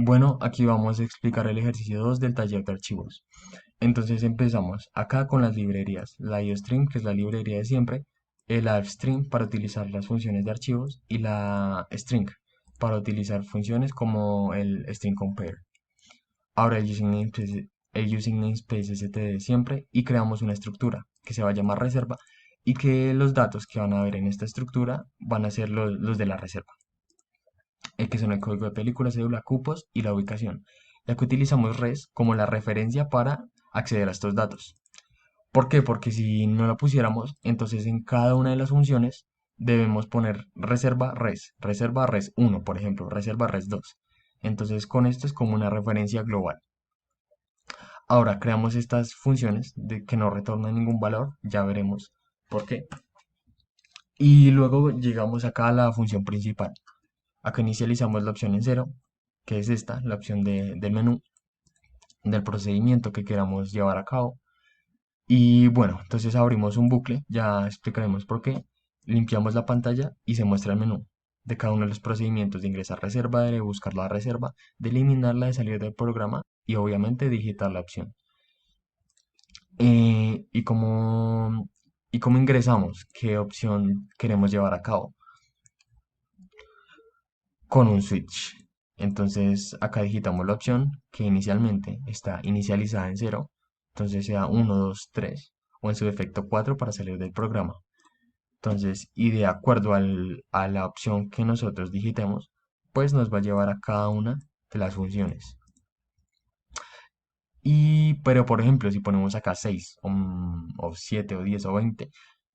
Bueno, aquí vamos a explicar el ejercicio 2 del taller de archivos. Entonces empezamos acá con las librerías, la IOStream, que es la librería de siempre, el AFstream para utilizar las funciones de archivos y la string para utilizar funciones como el string compare. Ahora el using namespace std de siempre y creamos una estructura que se va a llamar reserva y que los datos que van a ver en esta estructura van a ser los de la reserva, que son el código de película, cédula, cupos y la ubicación, ya que utilizamos res como la referencia para acceder a estos datos. ¿Por qué? Porque si no la pusiéramos, entonces en cada una de las funciones debemos poner reserva res 1, por ejemplo, reserva res 2. Entonces con esto es como una referencia global. Ahora creamos estas funciones de que no retornan ningún valor, ya veremos por qué. Y luego llegamos acá a la función principal. Acá inicializamos la opción en cero, que es esta, la opción del menú, del procedimiento que queramos llevar a cabo. Y bueno, entonces abrimos un bucle, ya explicaremos por qué. Limpiamos la pantalla y se muestra el menú de cada uno de los procedimientos de ingresar reserva, de buscar la reserva, de eliminarla, de salir del programa y obviamente digitar la opción. Eh, y cómo, y cómo ingresamos, qué opción queremos llevar a cabo con un switch. Entonces acá digitamos la opción que inicialmente está inicializada en cero, entonces sea 1, 2, 3 o en su defecto 4 para salir del programa. Entonces, y de acuerdo a la opción que nosotros digitemos, pues nos va a llevar a cada una de las funciones. Pero por ejemplo, si ponemos acá 6 o 7 o 10 o 20,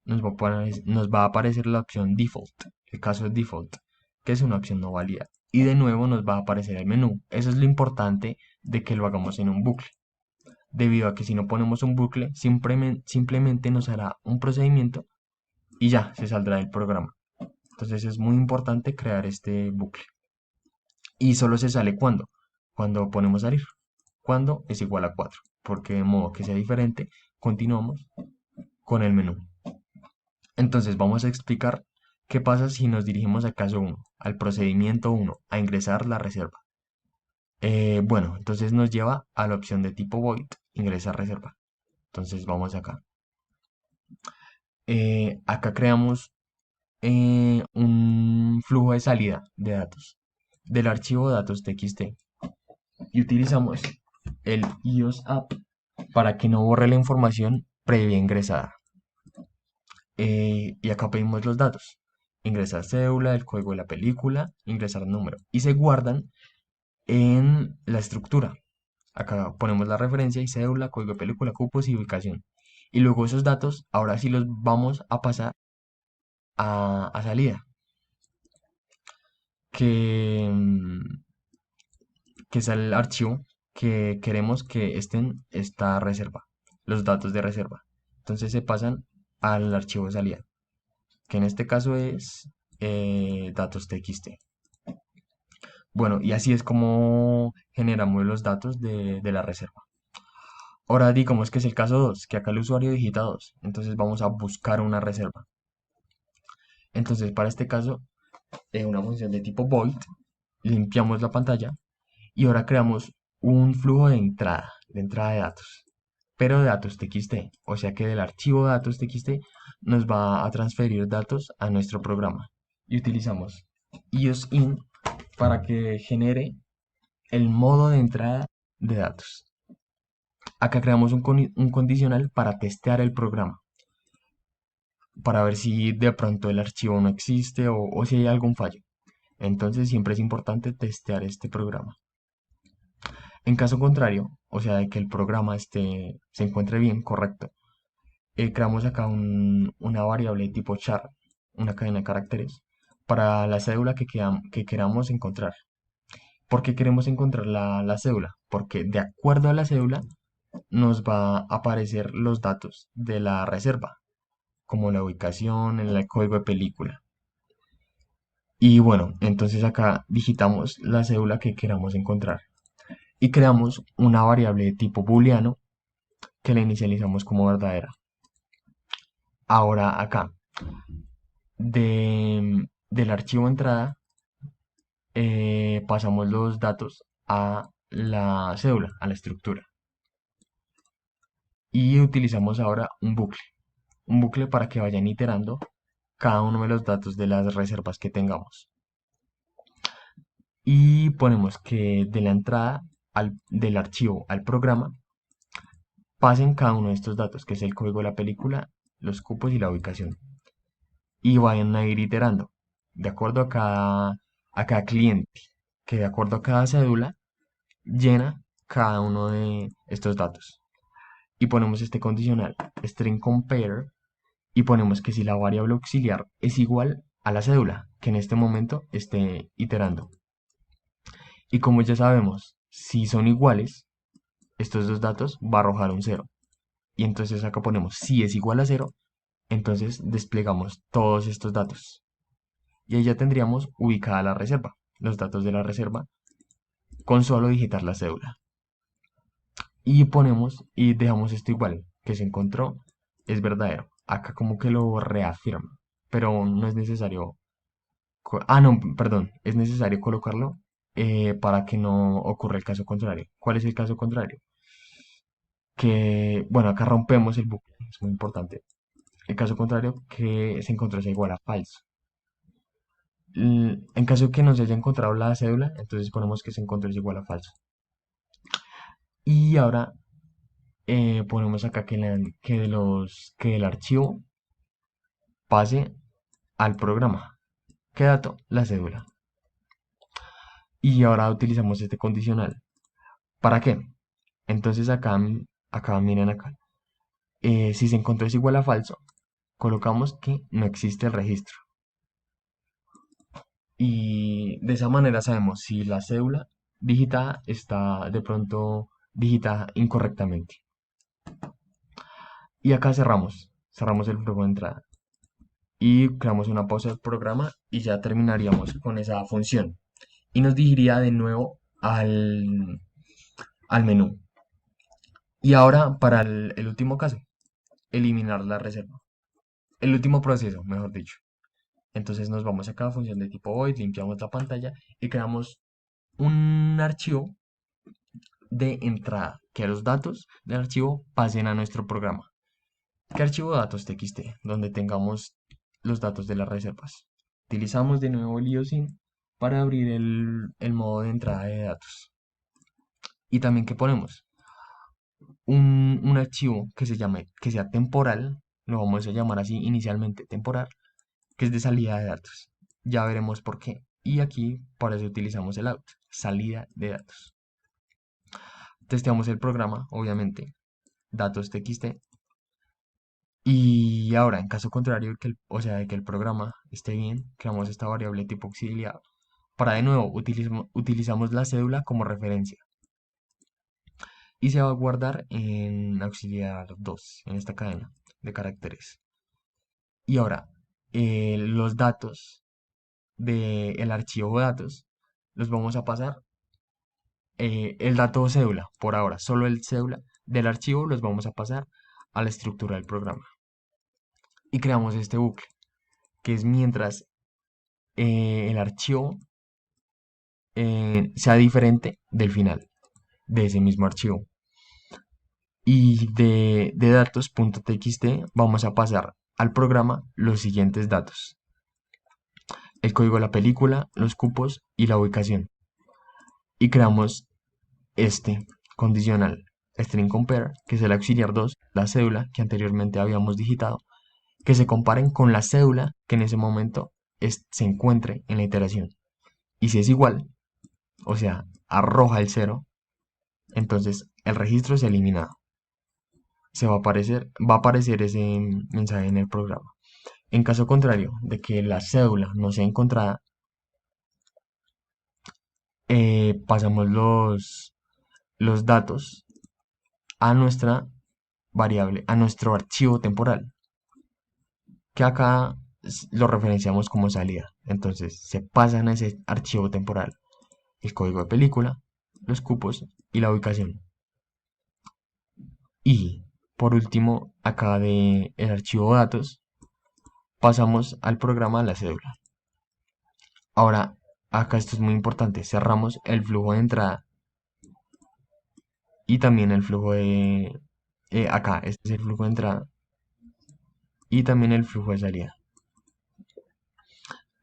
nos va a aparecer la opción default, el caso es default, que es una opción no válida. Y de nuevo nos va a aparecer el menú. Eso es lo importante de que lo hagamos en un bucle. Debido a que si no ponemos un bucle, simplemente nos hará un procedimiento y ya se saldrá del programa. Entonces es muy importante crear este bucle. Y solo se sale cuando ponemos salir. Cuando es igual a 4. Porque de modo que sea diferente, continuamos con el menú. Entonces vamos a explicar qué pasa si nos dirigimos al caso uno, al procedimiento uno, a ingresar la reserva. Bueno, entonces nos lleva a la opción de tipo void, ingresar reserva. Entonces vamos acá. Acá creamos un flujo de salida de datos del archivo datos.txt y utilizamos el iOS app para que no borre la información previa ingresada. Y acá pedimos los datos. Ingresar cédula, el código de la película, ingresar número. Y se guardan en la estructura. Acá ponemos la referencia y cédula, código de película, cupos y ubicación. Y luego esos datos, ahora sí los vamos a pasar a salida. Que, que es el archivo que queremos que estén esta reserva. Los datos de reserva. Entonces se pasan al archivo de salida, que en este caso es datos.txt. Bueno, y así es como generamos los datos de la reserva. Ahora digamos que es el caso 2 que acá el usuario digita 2. Entonces vamos a buscar una reserva. Entonces para este caso, una función de tipo void, limpiamos la pantalla y ahora creamos un flujo de entrada de datos, pero de datos.txt. O sea que del archivo datos.txt nos va a transferir datos a nuestro programa. Y utilizamos iOSIN para que genere el modo de entrada de datos. Acá creamos un condicional para testear el programa, para ver si de pronto el archivo no existe o si hay algún fallo. Entonces siempre es importante testear este programa. En caso contrario, o sea, de que el programa se encuentre bien, correcto, creamos acá una variable tipo char, una cadena de caracteres, para la cédula que queramos encontrar. ¿Por qué queremos encontrar la cédula? Porque de acuerdo a la cédula nos va a aparecer los datos de la reserva, como la ubicación, el código de película. Y bueno, entonces acá digitamos la cédula que queramos encontrar y creamos una variable de tipo booleano que la inicializamos como verdadera. Ahora acá, del archivo entrada, pasamos los datos a la cédula, a la estructura. Y utilizamos ahora un bucle para que vayan iterando cada uno de los datos de las reservas que tengamos. Y ponemos que de la entrada del archivo al programa pasen cada uno de estos datos, que es el código de la película, los cupos y la ubicación. Y vayan a ir iterando de acuerdo a cada cliente, que de acuerdo a cada cédula llena cada uno de estos datos. Y ponemos este condicional, string compare, y ponemos que si la variable auxiliar es igual a la cédula, que en este momento esté iterando. Y como ya sabemos, si son iguales, estos dos datos va a arrojar un cero. Y entonces acá ponemos si es igual a cero, entonces desplegamos todos estos datos. Y ahí ya tendríamos ubicada la reserva, los datos de la reserva, con solo digitar la cédula. Y ponemos y dejamos esto igual, que se encontró, es verdadero. Acá como que lo reafirma, pero no es necesario. No, perdón, es necesario colocarlo para que no ocurra el caso contrario. ¿Cuál es el caso contrario? Que, bueno, acá rompemos el bucle, es muy importante. El caso contrario, que se encontró sea igual a falso. En caso de que no se haya encontrado la cédula, entonces ponemos que se encontró es igual a falso. Y ahora ponemos acá que el archivo pase al programa. ¿Qué dato? La cédula. Y ahora utilizamos este condicional. ¿Para qué? Entonces acá miren acá. Si se encontró es igual a falso, colocamos que no existe el registro. Y de esa manera sabemos si la cédula digitada está de pronto digitada incorrectamente. Y acá cerramos el flujo de entrada. Y creamos una pausa del programa y ya terminaríamos con esa función. Y nos dirigiría de nuevo al menú. Y ahora para el último caso, eliminar la reserva. El último proceso, mejor dicho. Entonces nos vamos acá a función de tipo void, limpiamos la pantalla y creamos un archivo de entrada, que los datos del archivo pasen a nuestro programa. ¿Qué archivo de datos txt? Donde tengamos los datos de las reservas. Utilizamos de nuevo el IOSIN para abrir el modo de entrada de datos. Y también que ponemos un archivo que que sea temporal, lo vamos a llamar así inicialmente temporal, que es de salida de datos. Ya veremos por qué. Y aquí por eso utilizamos el out, salida de datos. Testeamos el programa, obviamente, datos txt. Y ahora, en caso contrario, o sea, de que el programa esté bien, creamos esta variable tipo auxiliar. Para de nuevo, utilizamos la cédula como referencia. Y se va a guardar en auxiliar 2, en esta cadena de caracteres. Y ahora, los datos del archivo datos los vamos a pasar el dato cédula por ahora, solo el cédula del archivo los vamos a pasar a la estructura del programa. Y creamos este bucle, que es mientras el archivo sea diferente del final de ese mismo archivo. Y de datos.txt vamos a pasar al programa los siguientes datos: el código de la película, los cupos y la ubicación. Y creamos este condicional string compare, que es el auxiliar 2, la cédula que anteriormente habíamos digitado, que se comparen con la cédula que en ese momento se encuentre en la iteración. Y si es igual, o sea, arroja el 0, entonces el registro es eliminado. Va a aparecer ese mensaje en el programa. En caso contrario de que la cédula no sea encontrada, pasamos los datos a nuestra variable, a nuestro archivo temporal, que acá lo referenciamos como salida. Entonces se pasan a ese archivo temporal el código de película, los cupos y la ubicación. Y por último, acá de el archivo datos, pasamos al programa la cédula. Ahora, acá esto es muy importante, cerramos el flujo de entrada y también el flujo de... acá, este es el flujo de entrada y también el flujo de salida.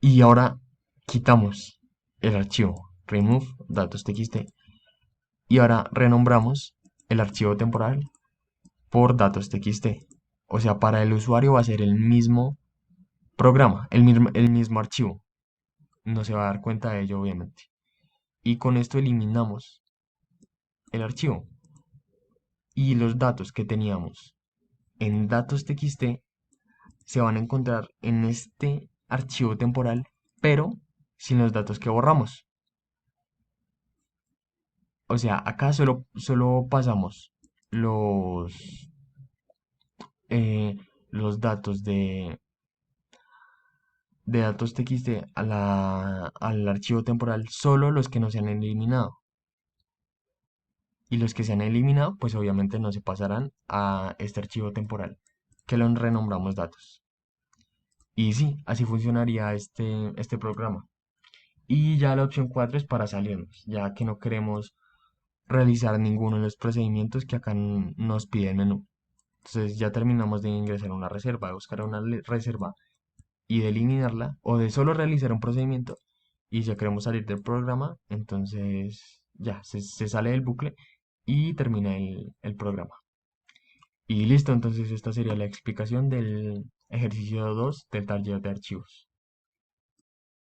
Y ahora quitamos el archivo remove datos.txt y ahora renombramos el archivo temporal por datos.txt. O sea, para el usuario va a ser el mismo programa, el mismo archivo. No se va a dar cuenta de ello, obviamente. Y con esto eliminamos el archivo. Y los datos que teníamos en datos.txt se van a encontrar en este archivo temporal, pero sin los datos que borramos. O sea, acá solo pasamos los, eh, los datos de datos txt al archivo temporal, solo los que no se han eliminado. Y los que se han eliminado, pues obviamente no se pasarán a este archivo temporal, que lo renombramos datos. Y sí, así funcionaría este programa. Y ya la opción 4 es para salirnos, ya que no queremos realizar ninguno de los procedimientos que acá nos pide el menú. Entonces ya terminamos de ingresar una reserva, de buscar una reserva y de eliminarla, o de solo realizar un procedimiento y ya queremos salir del programa, entonces ya se sale del bucle y termina el programa. Y listo, entonces esta sería la explicación del ejercicio 2 del taller de archivos.